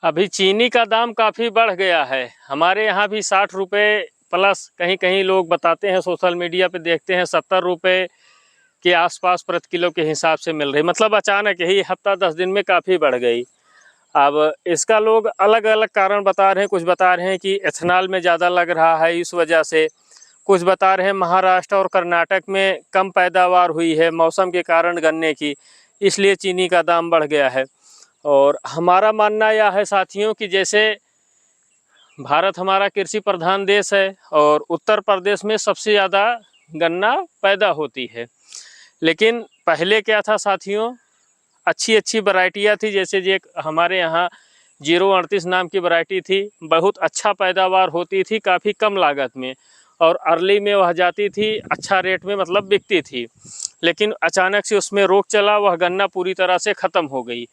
अभी चीनी का दाम काफ़ी बढ़ गया है। हमारे यहाँ भी 60 रुपये प्लस, कहीं कहीं लोग बताते हैं, सोशल मीडिया पे देखते हैं 70 रुपये के आसपास प्रति किलो के हिसाब से मिल रही। मतलब अचानक ही हफ्ता 10 दिन में काफ़ी बढ़ गई। अब इसका लोग अलग अलग कारण बता रहे हैं। कुछ बता रहे हैं कि एथेनॉल में ज़्यादा लग रहा है इस वजह से, कुछ बता रहे हैं महाराष्ट्र और कर्नाटक में कम पैदावार हुई है मौसम के कारण गन्ने की, इसलिए चीनी का दाम बढ़ गया है। और हमारा मानना यह है साथियों कि जैसे भारत हमारा कृषि प्रधान देश है और उत्तर प्रदेश में सबसे ज़्यादा गन्ना पैदा होती है। लेकिन पहले क्या था साथियों, अच्छी अच्छी वैरायटियाँ थी। जैसे जे हमारे यहाँ 038 नाम की वैरायटी थी, बहुत अच्छा पैदावार होती थी काफ़ी कम लागत में, और अर्ली में वह जाती थी अच्छा रेट में, मतलब बिकती थी। लेकिन अचानक से उसमें रोग चला, वह गन्ना पूरी तरह से ख़त्म हो गई।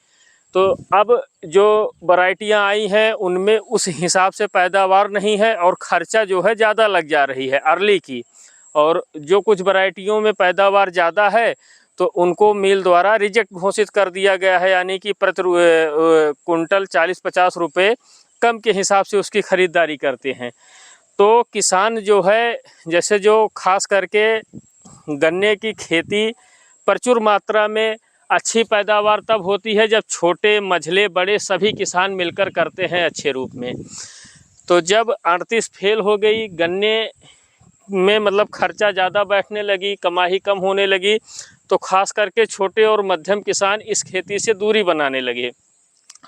तो अब जो वैरायटियाँ आई हैं उनमें उस हिसाब से पैदावार नहीं है और ख़र्चा जो है ज़्यादा लग जा रही है अर्ली की। और जो कुछ वैरायटियों में पैदावार ज़्यादा है तो उनको मिल द्वारा रिजेक्ट घोषित कर दिया गया है, यानी कि प्रति कुंटल 40-50 रुपये कम के हिसाब से उसकी ख़रीदारी करते हैं। तो किसान जो है, जैसे जो खास करके गन्ने की खेती प्रचुर मात्रा में अच्छी पैदावार तब होती है जब छोटे मझले बड़े सभी किसान मिलकर करते हैं अच्छे रूप में। तो जब 38 फेल हो गई, गन्ने में मतलब खर्चा ज़्यादा बैठने लगी, कमाई कम होने लगी, तो खास करके छोटे और मध्यम किसान इस खेती से दूरी बनाने लगे।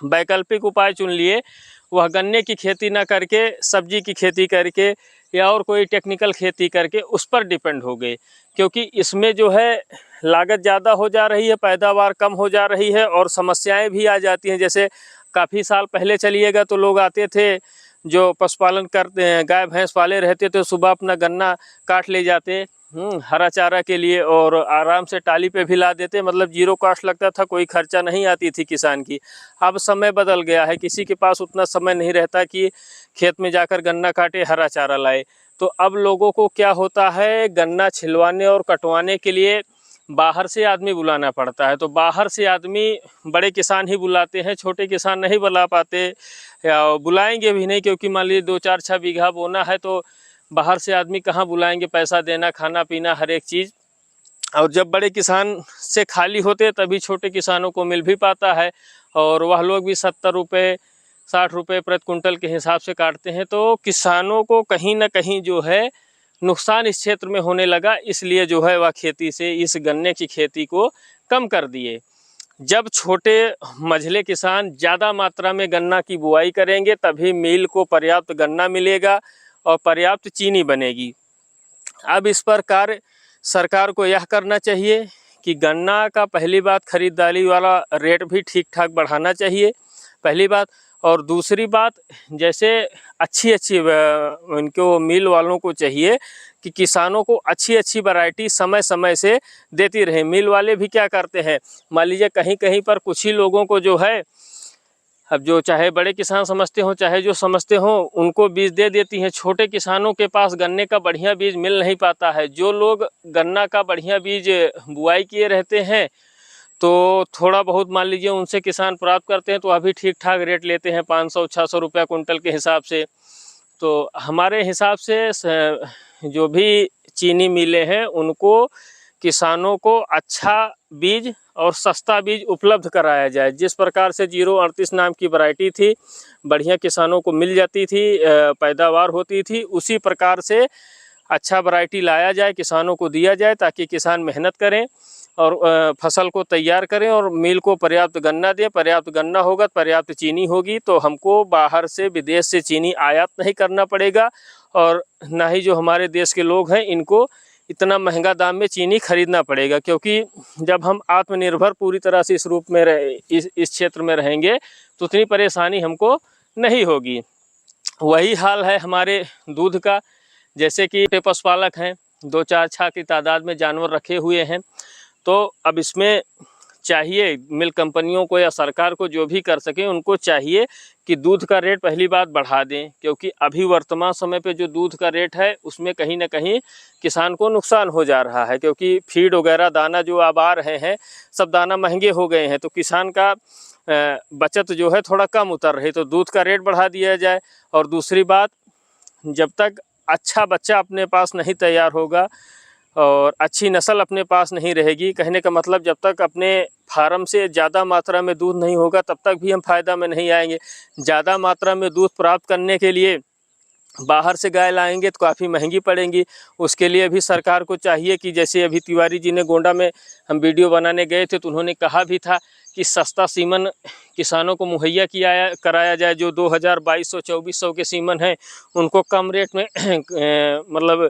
वैकल्पिक उपाय चुन लिए, वह गन्ने की खेती ना करके सब्जी की खेती करके या और कोई टेक्निकल खेती करके उस पर डिपेंड हो गए। क्योंकि इसमें जो है लागत ज़्यादा हो जा रही है, पैदावार कम हो जा रही है और समस्याएं भी आ जाती हैं। जैसे काफ़ी साल पहले चलिएगा तो लोग आते थे जो पशुपालन करते हैं, गाय भैंस पाले रहते थे, सुबह अपना गन्ना काट ले जाते हरा चारा के लिए और आराम से टाली पे भी ला देते, मतलब जीरो कॉस्ट लगता था, कोई खर्चा नहीं आती थी किसान की। अब समय बदल गया है, किसी के पास उतना समय नहीं रहता कि खेत में जाकर गन्ना काटे हरा चारा लाए। तो अब लोगों को क्या होता है, गन्ना छिलवाने और कटवाने के लिए बाहर से आदमी बुलाना पड़ता है। तो बाहर से आदमी बड़े किसान ही बुलाते हैं, छोटे किसान नहीं बुला पाते या बुलाएंगे भी नहीं, क्योंकि मान लीजिए 2-4-6 बीघा बोना है तो बाहर से आदमी कहाँ बुलाएंगे, पैसा देना, खाना पीना हर एक चीज़। और जब बड़े किसान से खाली होते तभी छोटे किसानों को मिल भी पाता है, और वह लोग भी 70 रुपये 60 रुपये प्रति कुंटल के हिसाब से काटते हैं। तो किसानों को कहीं ना कहीं जो है नुकसान इस क्षेत्र में होने लगा, इसलिए जो है वह खेती से इस गन्ने की खेती को कम कर दिए। जब छोटे मझले किसान ज़्यादा मात्रा में गन्ना की बुआई करेंगे तभी मिल को पर्याप्त गन्ना मिलेगा और पर्याप्त चीनी बनेगी। अब इस पर कार्य सरकार को यह करना चाहिए कि गन्ना का पहली बात खरीदारी वाला रेट भी ठीक ठाक बढ़ाना चाहिए, पहली बात। और दूसरी बात, जैसे अच्छी अच्छी इनको मिल वालों को चाहिए कि किसानों को अच्छी अच्छी वैरायटी समय समय से देती रहे। मिल वाले भी क्या करते हैं, मान लीजिए कहीं कहीं पर कुछ ही लोगों को जो है, अब जो चाहे बड़े किसान समझते हो चाहे जो समझते हो, उनको बीज दे देती हैं। छोटे किसानों के पास गन्ने का बढ़िया बीज मिल नहीं पाता है। जो लोग गन्ना का बढ़िया बीज बुआई किए रहते हैं तो थोड़ा बहुत मान लीजिए उनसे किसान प्राप्त करते हैं तो अभी ठीक ठाक रेट लेते हैं, 500-600 रुपया कुंटल के हिसाब से। तो हमारे हिसाब से जो भी चीनी मिलें हैं उनको किसानों को अच्छा बीज और सस्ता बीज उपलब्ध कराया जाए। जिस प्रकार से 038 नाम की वैरायटी थी, बढ़िया किसानों को मिल जाती थी, पैदावार होती थी, उसी प्रकार से अच्छा वैरायटी लाया जाए, किसानों को दिया जाए, ताकि किसान मेहनत करें और फसल को तैयार करें और मिल को पर्याप्त गन्ना दें। पर्याप्त गन्ना होगा तो पर्याप्त चीनी होगी, तो हमको बाहर से विदेश से चीनी आयात नहीं करना पड़ेगा और ना ही जो हमारे देश के लोग हैं इनको इतना महंगा दाम में चीनी खरीदना पड़ेगा। क्योंकि जब हम आत्मनिर्भर पूरी तरह से इस रूप में इस क्षेत्र में रहेंगे तो उतनी परेशानी हमको नहीं होगी। वही हाल है हमारे दूध का। जैसे कि पशुपालक हैं, 2-4 की तादाद में जानवर रखे हुए हैं, तो अब इसमें चाहिए मिल्क कंपनियों को या सरकार को, जो भी कर सके उनको चाहिए कि दूध का रेट पहली बात बढ़ा दें। क्योंकि अभी वर्तमान समय पे जो दूध का रेट है उसमें कहीं ना कहीं किसान को नुकसान हो जा रहा है। क्योंकि फीड वगैरह दाना जो अब आ रहे हैं सब दाना महंगे हो गए हैं, तो किसान का बचत जो है थोड़ा कम उतर रही, तो दूध का रेट बढ़ा दिया जाए। और दूसरी बात, जब तक अच्छा बच्चा अपने पास नहीं तैयार होगा और अच्छी नस्ल अपने पास नहीं रहेगी, कहने का मतलब जब तक अपने फार्म से ज़्यादा मात्रा में दूध नहीं होगा तब तक भी हम फ़ायदा में नहीं आएंगे। ज़्यादा मात्रा में दूध प्राप्त करने के लिए बाहर से गाय लाएंगे तो काफ़ी महंगी पड़ेंगी। उसके लिए भी सरकार को चाहिए कि जैसे अभी तिवारी जी ने गोंडा में हम वीडियो बनाने गए थे तो उन्होंने कहा भी था कि सस्ता सीमन किसानों को मुहैया कराया जाए। जो 2200-2400 के सीमन हैं उनको कम रेट में मतलब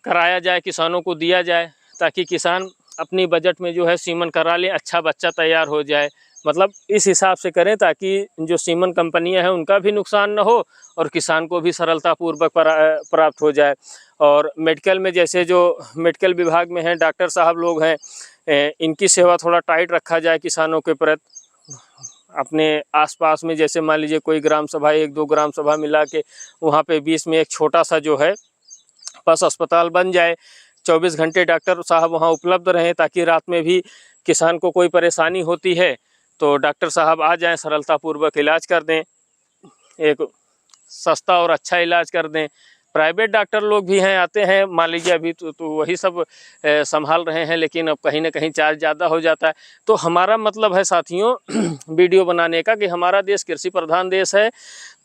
कराया जाए, किसानों को दिया जाए, ताकि किसान अपनी बजट में जो है सीमन करा लें, अच्छा बच्चा तैयार हो जाए। मतलब इस हिसाब से करें ताकि जो सीमन कंपनियां हैं उनका भी नुकसान न हो और किसान को भी सरलतापूर्वक प्राप्त हो जाए। और मेडिकल में जैसे जो मेडिकल विभाग में हैं डॉक्टर साहब लोग हैं, इनकी सेवा थोड़ा टाइट रखा जाए किसानों के प्रति। अपने आसपास में जैसे मान लीजिए कोई ग्राम सभा, 1-2 ग्राम सभा मिला के वहाँ पे बीच में एक छोटा सा जो है पशु अस्पताल बन जाए। 24 घंटे डॉक्टर साहब वहाँ उपलब्ध रहें ताकि रात में भी किसान को कोई परेशानी होती है तो डॉक्टर साहब आ जाएं, सरलतापूर्वक इलाज कर दें, एक सस्ता और अच्छा इलाज कर दें। प्राइवेट डॉक्टर लोग भी हैं, आते हैं, मान लीजिए अभी तो वही सब संभाल रहे हैं, लेकिन अब कहीं ना कहीं चार्ज ज़्यादा हो जाता है। तो हमारा मतलब है साथियों वीडियो बनाने का कि हमारा देश कृषि प्रधान देश है,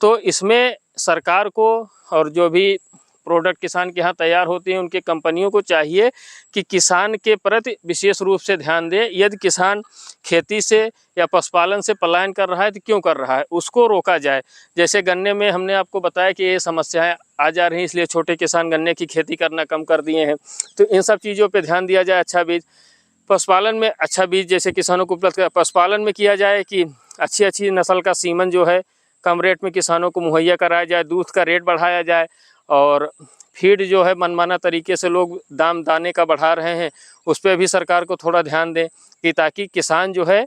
तो इसमें सरकार को और जो भी प्रोडक्ट किसान के यहाँ तैयार होते हैं उनके कंपनियों को चाहिए कि किसान के प्रति विशेष रूप से ध्यान दें। यदि किसान खेती से या पशुपालन से पलायन कर रहा है तो क्यों कर रहा है, उसको रोका जाए। जैसे गन्ने में हमने आपको बताया कि ये समस्याएं आ जा रही हैं, इसलिए छोटे किसान गन्ने की खेती करना कम कर दिए हैं। तो इन सब चीज़ों पर ध्यान दिया जाए। अच्छा बीज, पशुपालन में अच्छा बीज जैसे किसानों को उपलब्ध, पशुपालन में किया जाए कि अच्छी नस्ल का सीमन जो है कम रेट में किसानों को मुहैया कराया जाए, दूध का रेट बढ़ाया जाए। और फीड जो है मनमाना तरीके से लोग दाने का बढ़ा रहे हैं, उस पर भी सरकार को थोड़ा ध्यान दें कि ताकि किसान जो है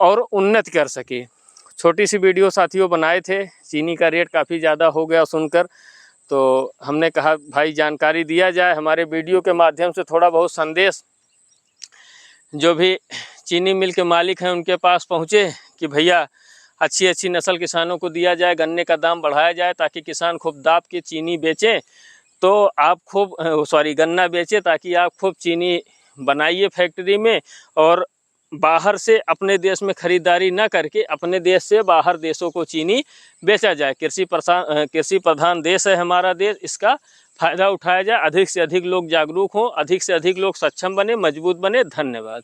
और उन्नति कर सके। छोटी सी वीडियो साथियों बनाए थे, चीनी का रेट काफ़ी ज़्यादा हो गया सुनकर, तो हमने कहा भाई जानकारी दिया जाए, हमारे वीडियो के माध्यम से थोड़ा बहुत संदेश जो भी चीनी मिल के मालिक हैं उनके पास पहुँचे कि भैया अच्छी नस्ल किसानों को दिया जाए, गन्ने का दाम बढ़ाया जाए ताकि किसान खूब दाब के चीनी बेचें, तो आप खूब गन्ना बेचें ताकि आप खूब चीनी बनाइए फैक्ट्री में, और बाहर से अपने देश में ख़रीदारी ना करके अपने देश से बाहर देशों को चीनी बेचा जाए। कृषि प्रधान देश है हमारा देश, इसका फ़ायदा उठाया जाए। अधिक से अधिक लोग जागरूक हों, अधिक से अधिक लोग सक्षम बने, मजबूत बने। धन्यवाद।